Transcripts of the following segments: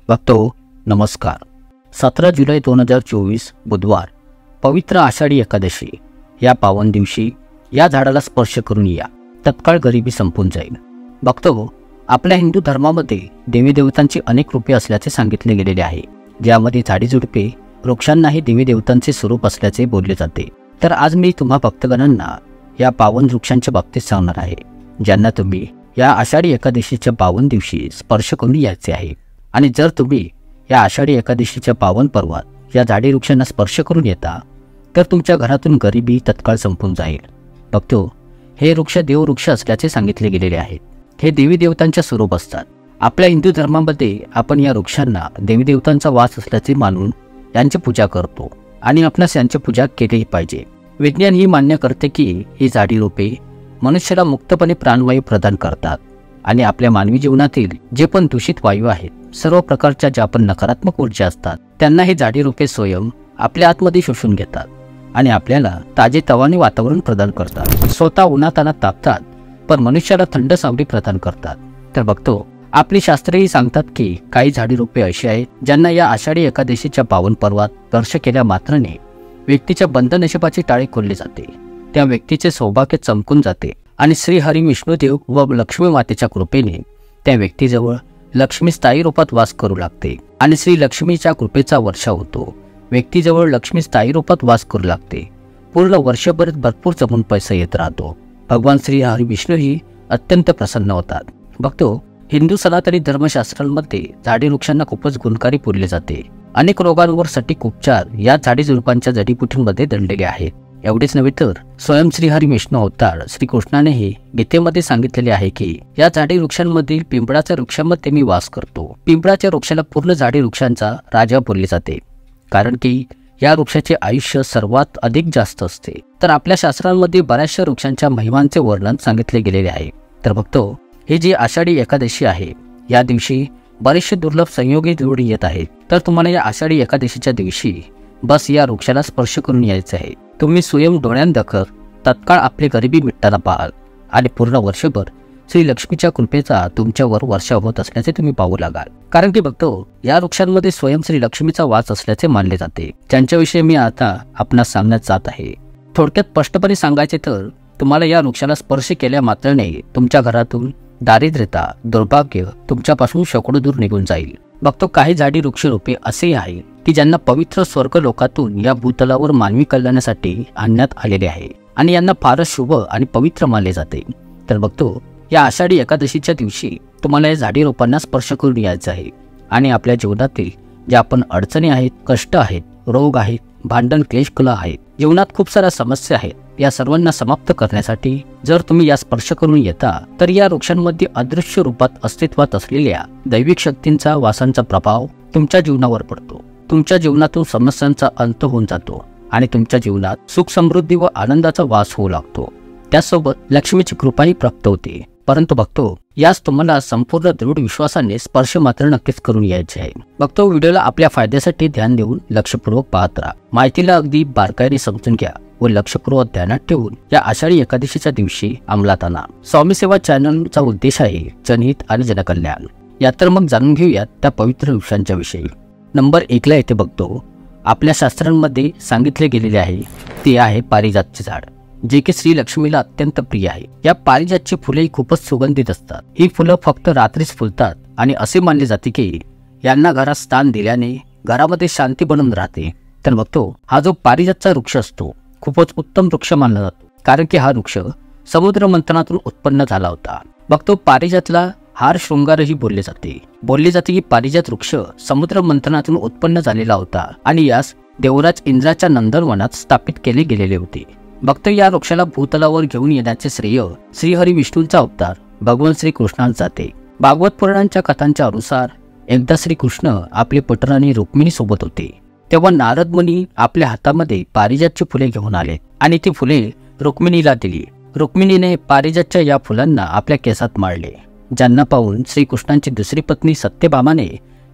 भक्तो नमस्कार। 17 जुलै 2024 बुधवार, पवित्र आषाढी एकादशी या पावन दिवशी या झाडाला स्पर्श करून या, तत्काळ गरिबी संपून जाईल। भक्तो, आपल्या हिंदू धर्मामध्ये देवी देवतांची अनेक रूपे असल्याचे सांगितले गेलेले आहे, ज्यामध्ये झाडीझुडपे वृक्षांनाही देवी देवतांचे स्वरूप असल्याचे बोलले जाते। तर आज मी तुम्हा भक्तगणांना या पावन वृक्षांच्या बाबतीत सांगणार आहे, ज्यांना तुम्ही या आषाढी एकादशीच्या पावन दिवशी स्पर्श करून यायचे आहे। आणि जर तुम्ही या आषाढी एकादशीच्या पावन पर्वात या झाडी वृक्षांना स्पर्श करून येता तर तुमच्या घरातून गरिबी तत्काळ संपून जाईल। भक्तो, हे वृक्ष देववृक्ष असल्याचे सांगितले गेलेले आहेत। हे देवी देवतांच्या स्वरूप असतात। आपल्या हिंदू धर्मामध्ये आपण या वृक्षांना देवी देवतांचा वास असल्याचे मानून यांची पूजा करतो आणि आपणास यांची पूजा केलीही पाहिजे। विज्ञान ही मान्य करते की ही झाडी रोपे मनुष्याला मुक्तपणे प्राणवायू प्रदान करतात आणि आपल्या मानवी जीवनातील जे पण दूषित वायू आहेत, सर्व प्रकारच्या ज्या पण नकारात्मक ऊर्जा असतात, त्यांना ही झाडी रोपे स्वयं आपल्या आतमध्ये शोषून घेतात आणि आपल्याला ताजेतवाने वातावरण प्रदान करतात। स्वतः उन्हातान्हात तापतात, पण मनुष्याला थंड सावली प्रदान करतात। तर बघतो, आपली शास्त्रेही सांगतात की काही झाडी रोपे अशी आहेत ज्यांना या आषाढी एकादशीच्या पावन पर्वात स्पर्श केल्या मात्राने व्यक्तीच्या बंद नशिबाची टाळी खोलली जाते, त्या व्यक्तीचे सौभाग्य चमकून जाते आणि श्री हरी विष्णुदेव व लक्ष्मी मातेच्या कृपेने त्या व्यक्तीजवळ लक्ष्मी स्थायी रूपात वास करू लागते आणि श्री लक्ष्मीच्या कृपेचा वर्षाव होतो। व्यक्तीजवळ लक्ष्मी स्थायी रूपात वास करू लागते। पूर्ण वर्षभर भरपूर जमून पैसा येत राहतो। भगवान श्री हरी विष्णूही अत्यंत प्रसन्न होतात। बघतो, हिंदू सनातनी धर्मशास्त्रांमध्ये झाडी वृक्षांना खूपच गुणकारी बोलले जाते। अनेक रोगांवर सटीक उपचार या झाडी झुडपांच्या जडीबुटींमध्ये दडलेले आहेत। एवढेच नव्हे तर स्वयं श्री हरी विष्णू अवतार श्रीकृष्णानेही गीतेमध्ये सांगितलेले आहे की या झाडी वृक्षांमधील पिंपळाच्या वृक्षामध्ये मी वास करतो। पिंपळाच्या वृक्षाला पूर्ण झाडी वृक्षांचा राजा बोलले जाते, कारण की या वृक्षाचे आयुष्य सर्वात अधिक जास्त असते। तर आपल्या शास्त्रांमध्ये बऱ्याचशा वृक्षांच्या महिमांचे वर्णन सांगितले गेलेले आहे। तर बघतो, ही जी आषाढी एकादशी आहे, या दिवशी बरेचसे दुर्लभ संयोगी जोडून येत आहेत। तर तुम्हाला या आषाढी एकादशीच्या दिवशी बस या वृक्षाला स्पर्श करून यायचे आहे। तुम्ही स्वयं डोळ्यांदखल तत्काळ आपली गरिबी मिटताना पाहाल आणि पूर्ण वर्षभर श्री लक्ष्मीच्या कृपेचा तुमच्यावर वर्षाव होत असल्याचे तुम्ही पाहू लागाल। कारण की बघतो, या वृक्षांमध्ये स्वयं श्री लक्ष्मीचा वास असल्याचे मानले जाते, ज्यांच्याविषयी मी आता आपणास सांगण्यात जात आहे। थोडक्यात स्पष्टपणे सांगायचे तर तुम्हाला या वृक्षाला स्पर्श केल्या मात्राने तुमच्या घरातून दारिद्र्यता, दुर्भाग्य तुमच्यापासून शेकडो दूर निघून जाईल। बघतो, काही झाडी वृक्ष रोपे असेही आहेत की ज्यांना पवित्र स्वर्ग लोकातून या भूतलावर मानवी कल्याणासाठी आणण्यात आलेले आहे आणि यांना फारच शुभ आणि पवित्र मानले जाते। तर बघतो, या आषाढी एकादशीच्या दिवशी तुम्हाला या झाडी रोपांना स्पर्श करून यायचे आहे आणि आपल्या जीवनातील ज्या पण अडचणी आहेत, कष्ट आहेत, रोग आहेत, भांडण क्लेश कला आहेत, जीवनात खूप साऱ्या समस्या आहेत, या सर्वांना समाप्त करण्यासाठी जर तुम्ही या स्पर्श करून येता तर या वृक्षांमध्ये अदृश्य रूपात अस्तित्वात असलेल्या दैविक शक्तींचा वासांचा प्रभाव तुमच्या जीवनावर पडतो। तुमच्या जीवनातून समस्यांचा अंत होऊन जातो आणि तुमच्या जीवनात सुख समृद्धी व आनंदाचा वास होऊ लागतो। त्यासोबत लक्ष्मीची कृपाही प्राप्त होते। परंतु बघतो, यास तुम्हाला संपूर्ण दृढ विश्वासाने स्पर्श मात्र नक्कीच करून यायचे आहे। बघतो, व्हिडिओला आपल्या फायद्यासाठी ध्यान देऊन लक्षपूर्वक पाहत राहा। माहितीला अगदी बारकाईने समजून घ्या व लक्षपूर्वक ध्यानात ठेवून या आषाढी एकादशीच्या दिवशी अंमलात आणा। स्वामी सेवा चॅनलचा उद्देश आहे जनहित आणि जनकल्याण। या तर मग जाणून घेऊयात त्या पवित्र वृक्षांच्या विषयी। नंबर 1 ला येथे बघतो, आपल्या शास्त्रांमध्ये सांगितले गेलेले आहे ते आहे पारिजातचे झाड, जे की श्री लक्ष्मीला अत्यंत प्रिय आहे। या पारिजातची फुले खूपच सुगंधित असतात। ही फुलं फक्त रात्रीच फुलतात आणि असे मानले जाते की यांना घरात स्थान दिल्याने घरामध्ये शांती बनून राहते। तर बघतो, हा जो पारिजातचा वृक्ष असतो खूपच उत्तम वृक्ष मानला जातो, कारण की हा वृक्ष समुद्र मंथनातून उत्पन्न झाला होता। बघतो, पारिजातला हार शृंगारही बोलले जाते की पारिजात वृक्ष समुद्र मंथनातून उत्पन्न झालेला होता आणि यास देवराज इंद्राच्या नंदनवनात स्थापित केले गेलेले होते। भक्त, या वृक्षाला भूतलावर घेऊन येण्याचे श्रेय श्रीहरी विष्णूंचा अवतार भगवान श्रीकृष्णांना जाते। भागवत पुराणांच्या कथांच्या अनुसार एकदा श्रीकृष्ण आपले पटराणी रुक्मिणी सोबत होते, तेव्हा नारद मुनी आपल्या हातामध्ये पारिजातची फुले घेऊन आले आणि ती फुले रुक्मिणीला दिली। रुक्मिणीने पारिजातच्या या फुलांना आपल्या केसात माळले, ज्यांना पाहून श्रीकृष्णांची दुसरी पत्नी सत्यभामाने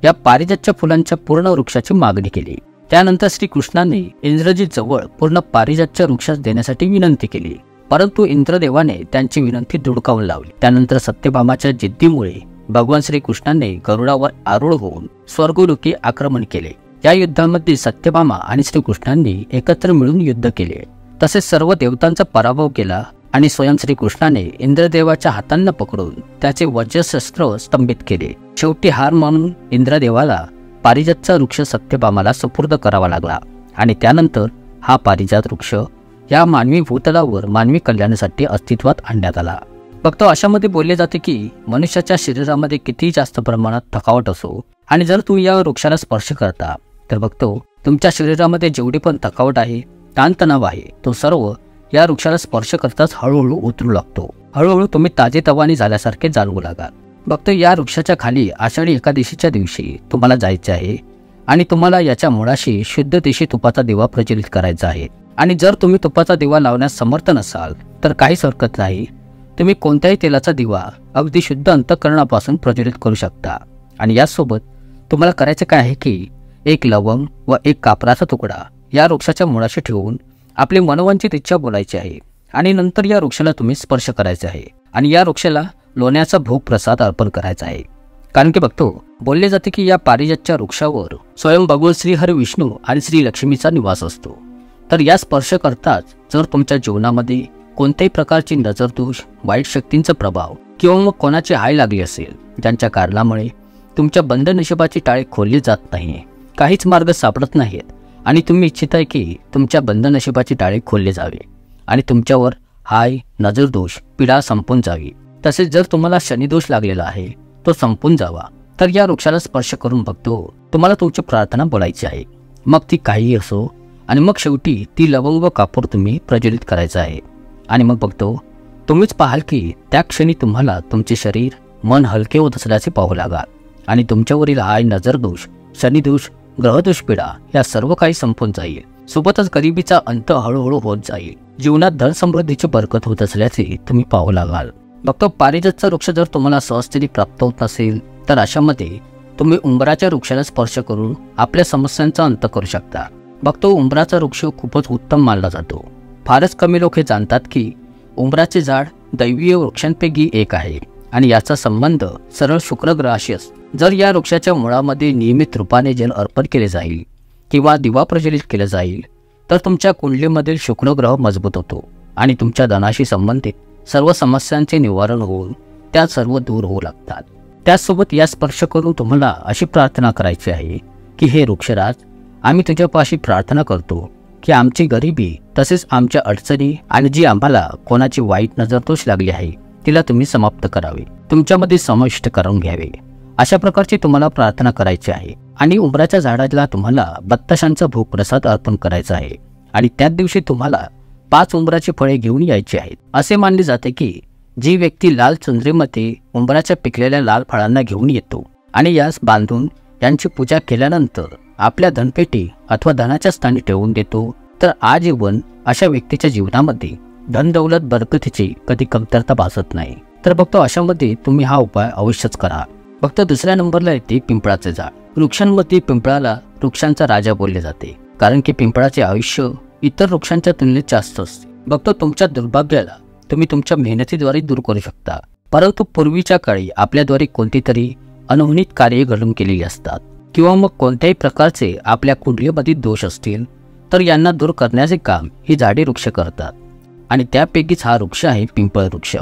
या पारिजातच्या फुलांच्या पूर्ण वृक्षाची मागणी केली। त्यानंतर श्रीकृष्णाने इंद्रजीत जवळ पूर्ण पारिजातच्या वृक्षास देण्यासाठी विनंती केली, परंतु इंद्रदेवाने त्यांची विनंती धुडकावून लावली। त्यानंतर सत्यभामाच्या जिद्दीमुळे भगवान श्रीकृष्णाने गरुडावर आरूढ होऊन स्वर्गलोकी आक्रमण केले। या युद्धामध्ये सत्यभामा आणि श्रीकृष्णांनी एकत्र मिळून युद्ध केले, तसेच सर्व देवतांचा पराभव केला आणि स्वयं श्रीकृष्णाने इंद्रदेवाच्या हातांना पकडून त्याचे वज्रशस्त्र स्तंभित केले। शेवटी हार मानून इंद्रदेवाला पारिजातचा वृक्ष सत्यभामाला सुपूर्द करावा लागला आणि त्यानंतर हा पारिजात वृक्ष या मानवी भूतलावर मानवी कल्याणासाठी अस्तित्वात आणण्यात आला। फक्त अशामध्ये बोलले जाते की मनुष्याच्या शरीरामध्ये किती जास्त प्रमाणात थकावट असो आणि जर तुम्ही या वृक्षाला स्पर्श करता तर बघतो तुमच्या शरीरामध्ये जेवढी पण थकावट आहे, ताणतणाव आहे, तो सर्व या वृक्षाला स्पर्श करताच हळूहळू उतरू लागतो। हळूहळू तुम्ही ताजेतवाने झाल्यासारखे जाणवू लागाल। फक्त या वृक्षाच्या खाली आषाढी एकादशीच्या दिवशी तुम्हाला जायचे आहे आणि तुम्हाला याच्या मुळाशी शुद्ध देशी तुपाचा दिवा प्रज्वलित करायचा आहे। आणि जर तुम्ही तुपाचा दिवा लावण्यास समर्थ नसाल तर काहीच हरकत नाही, तुम्ही कोणत्याही तेलाचा दिवा अगदी शुद्ध अंतःकरणापासून प्रज्वलित करू शकता। आणि यासोबत तुम्हाला करायचे काय आहे की एक लवंग व एक कापराचा तुकडा या वृक्षाच्या मुळाशी ठेवून आपली मनोवांछित इच्छा बोलायची आहे आणि नंतर या वृक्षाला तुम्ही स्पर्श करायचे आहे आणि या वृक्षाला लोण्याचा भोग प्रसाद अर्पण करायचा आहे। कारण की बघतो बोलले जाते की या पारिजातच्या वृक्षावर स्वयं भगवान श्री हरी विष्णू आणि श्री लक्ष्मीचा निवास असतो। तर या स्पर्श करताच जर तुमच्या जीवनामध्ये कोणत्याही प्रकारची नजरदोष, वाईट शक्तींचा प्रभाव किंवा मग कोणाची हाय लागली असेल, ज्यांच्या कारणामुळे तुमच्या बंद नशिबाची टाळे खोलली जात नाही, काहीच मार्ग सापडत नाहीत आणि तुम्ही इच्छित आहे की तुमच्या बंद नशिबाची टाळे खोलले जावे आणि तुमच्यावर हाय, नजरदोष, पीडा संपून जावी, तसेच जर तुम्हाला शनिदोष लागलेला आहे तो संपून जावा, तर या वृक्षाला स्पर्श करून बघतो तुम्हाला तुमची प्रार्थना बोलायची आहे। मग ती काही असो आणि मग शेवटी ती लवंग व कापूर तुम्ही प्रज्वलित करायचं आहे आणि मग बघतो तुम्हीच पाहाल की त्या क्षणी तुम्हाला तुमचे शरीर, मन हलके होत असल्याचे पाहू लागाल आणि तुमच्यावरील हाय, नजरदोष, शनिदोष, ग्रहदोष, पीडा या सर्व काही संपून जाईल। सोबतच गरिबीचा अंत हळूहळू होत जाईल। जीवनात धन समृद्धीची बरकत होत असल्याचे तुम्ही पाहू लागाल। फक्त पारिजातचा वृक्ष जर तुम्हाला सहजतेने प्राप्त होत नसेल तर अशामध्ये तुम्ही उंबराच्या वृक्षाला स्पर्श करून आपल्या समस्यांचा अंत करू शकता। बघतो उंबराचा वृक्ष खूपच उत्तम मानला जातो। फारच कमी लोक हे जाणतात की उंबराचे झाड दैवीय वृक्षांपैकी एक आहे आणि याचा संबंध सरळ शुक्र ग्रहाशी असतो। जर या वृक्षाच्या मुळामध्ये नियमित रूपाने जल अर्पण केले जाईल किंवा दिवा प्रज्वलित केला जाईल तर तुमच्या कुंडलीमधील शुक्र ग्रह मजबूत होतो आणि तुमच्या धनाशी संबंधित सर्व समस्यांचे निवारण होऊन त्या सर्व दूर होऊ लागतात। त्याचसोबत या स्पर्श करून तुम्हाला अशी प्रार्थना करायची आहे की हे वृक्षराज, आम्ही तुझ्यापाशी प्रार्थना करतो की आमची गरिबी तसेच आमच्या अडचणी आणि जी आम्हाला कोणाची वाईट नजरदोष लागली आहे तिला तुम्ही समाप्त करावे, तुमच्यामध्ये समाविष्ट करून घ्यावे, अशा प्रकारची तुम्हाला प्रार्थना करायची आहे। आणि उंबराच्या झाडाला तुम्हाला बत्ताशांचा भोग प्रसाद अर्पण करायचा आहे आणि त्याच दिवशी तुम्हाला 5 उंबराची फळे घेऊन यायची आहेत। असे मानले जाते की जी व्यक्ती लाल चुंदरीमध्ये उंबराच्या पिकलेल्या लाल फळांना घेऊन येतो आणि यास बांधून यांची पूजा केल्यानंतर आपल्या धनपेटी अथवा धनाच्या स्थानी ठेवून देतो तर आजीवन अशा व्यक्तीच्या जीवनामध्ये धन दौलत बरकतीची कधी कमतरता भासत नाही। तर फक्त अशामध्ये तुम्ही हा उपाय अवश्यच करा। फक्त दुसऱ्या नंबरला येते पिंपळाचे झाड। वृक्षांमध्ये पिंपळाला वृक्षांचा राजा बोलले जाते कारण की पिंपळाचे आयुष्य इतर वृक्षांच्या तुलनेत जास्त असते। फक्त तुमच्या दुर्भाग्याला तुम्ही तुमच्या मेहनतीद्वारे दूर करू शकता, परंतु पूर्वीच्या काळी आपल्याद्वारे कोणती तरी अनहोनीत कार्य घडून केलेली असतात किंवा मग कोणत्याही प्रकारचे आपल्या कुंडलीमध्ये दोष असतील तर यांना दूर करण्याचे काम ही झाडे वृक्ष करतात आणि त्यापैकीच हा वृक्ष आहे पिंपळ वृक्ष।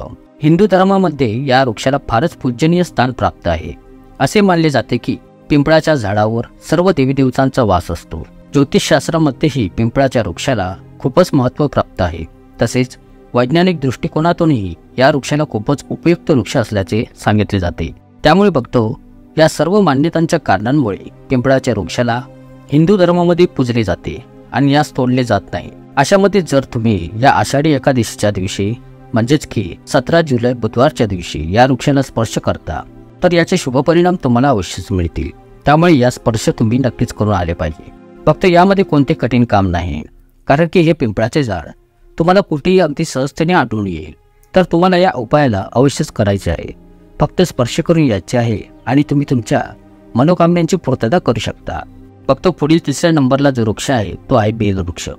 हिंदू धर्मामध्ये या वृक्षाला फारच पूजनीय स्थान प्राप्त आहे। असे मानले जाते की पिंपळाच्या झाडावर सर्व देवी देवतांचा वास असतो। ज्योतिषशास्त्रामध्येही पिंपळाच्या वृक्षाला खूपच महत्त्व प्राप्त आहे। तसेच वैज्ञानिक दृष्टिकोनातूनही या वृक्षाला खूपच उपयुक्त वृक्ष असल्याचे सांगितले जाते। त्यामुळे बघतो या सर्व मान्यतांच्या कारणांमुळे पिंपळाच्या वृक्षाला हिंदू धर्मामध्ये पूजले जाते आणि यास तोडले जात नाही। अशामध्ये जर तुम्ही या आषाढी एकादशीच्या दिवशी म्हणजेच की 17 जुलै बुधवारच्या दिवशी या वृक्षाला स्पर्श करता तर याचे शुभ परिणाम तुम्हाला अवश्यच मिळतील। त्यामुळे या स्पर्श तुम्ही नक्कीच करून आले पाहिजे। फक्त यामध्ये कोणते कठीण काम नाही, कारण की हे पिंपळाचे झाड तुम्हाला कुठेही अगदी सहजतेने आढळून येईल। तर तुम्हाला या उपायाला अवश्यच करायचे आहे। फक्त स्पर्श करून यायचे आहे आणि तुम्ही तुमच्या मनोकामनांची पूर्तता करू शकता। फक्त पुढील 3ऱ्या नंबरला जो वृक्ष आहे तो आहे बेल वृक्ष।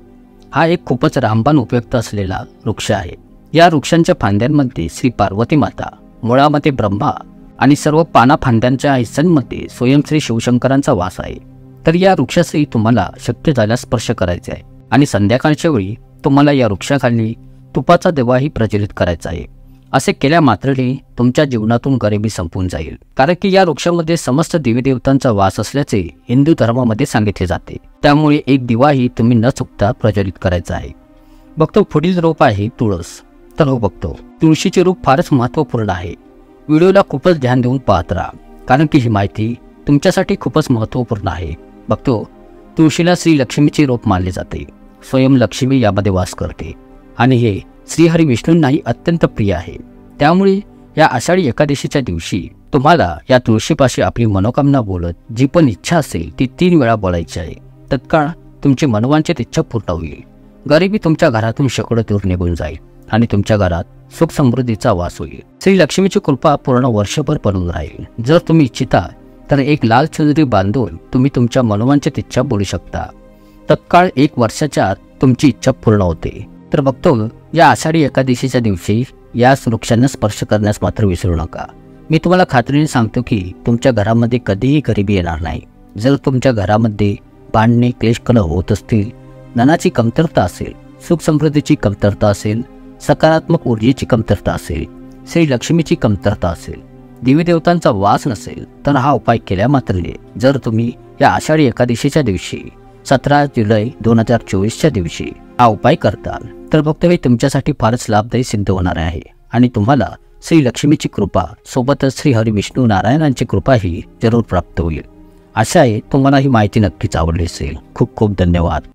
हा एक खूपच रामबाण उपयुक्त असलेला वृक्ष आहे। या वृक्षांच्या फांद्यांमध्ये श्री पार्वती माता, मुळामध्ये ब्रह्मा आणि सर्व पानाफांद्यांच्या हिस्सांमध्ये स्वयं श्री शिवशंकरांचा वास आहे. तर या वृक्षासही तुम्हाला शक्य झाल्यास स्पर्श करायचे आहे आणि संध्याकाळच्या वेळी तुम्हाला या वृक्षाखाली तुपाचा दिवाही प्रज्वलित करायचा आहे. असे केल्या मात्रने तुमच्या जीवनातून गरिबी संपून जाईल, कारण की या वृक्षामध्ये समस्त देवीदेवतांचा वास असल्याचे हिंदू धर्मामध्ये सांगितले जाते. त्यामुळे एक दिवाही तुम्ही न चुकता प्रज्वलित करायचा आहे. बघतो पुढील रोप आहे तुळस. तर हो बघतो, तुळशीचे रूप फारच महत्त्वपूर्ण आहे. व्हिडिओला खूपच ध्यान देऊन पाहत राहा, कारण की ही माहिती तुमच्यासाठी खूपच महत्त्वपूर्ण आहे. बघतो, तुळशीला श्री लक्ष्मीचे रूप मानले जाते. स्वयं लक्ष्मी यामध्ये वास करते आणि हे श्रीहरी विष्णूंनाही अत्यंत प्रिय आहे. त्यामुळे या आषाढी एकादशीच्या दिवशी तुम्हाला या तुळशीपाशी आपली मनोकामना बोलत जी पण इच्छा असेल ती 3 वेळा बोलायची आहे. तत्काळ तुमची मनोवांछित इच्छा पूर्ण होईल. गरिबी तुमच्या घरातून शेकडो दूर निघून जाईल आणि तुमच्या घरात सुख समृद्धीचा वास होईल. श्री लक्ष्मीची कृपा पूर्ण वर्षभर बनून राहील. जर तुम्ही इच्छिता तर एक लाल चुनरी बांधून तुम्ही तुमच्या मनोवांछित इच्छा बोलू शकता. तत्काळ 1 वर्षाच्या आत तुमची इच्छा पूर्ण होते. तर बघतो, या आषाढी एकादशीच्या दिवशी या वृक्षांना स्पर्श करण्यास मात्र विसरू नका. मी तुम्हाला खात्रीने सांगतो की तुमच्या घरामध्ये कधीही गरिबी येणार नाही. जर तुमच्या घरामध्ये भांडणे क्लेशकलह होत असतील, धनाची कमतरता असेल, सुख समृद्धीची कमतरता असेल, सकारात्मक ऊर्जेची कमतरता असेल, श्री लक्ष्मीची कमतरता असेल, देवी देवतांचा वास नसेल, तर हा उपाय केल्या मात्रने जर तुम्ही या आषाढी एकादशीच्या दिवशी 17 जुलै 2024च्या दिवशी हा उपाय करताल तर बघतो हे तुमच्यासाठी फारच लाभदायी सिद्ध होणार आहे आणि तुम्हाला श्री लक्ष्मीची कृपा सोबतच श्री हरी विष्णू नारायणांची कृपाही जरूर प्राप्त होईल. आशा आहे तुम्हाला ही माहिती नक्कीच आवडली असेल. खूप खूप धन्यवाद.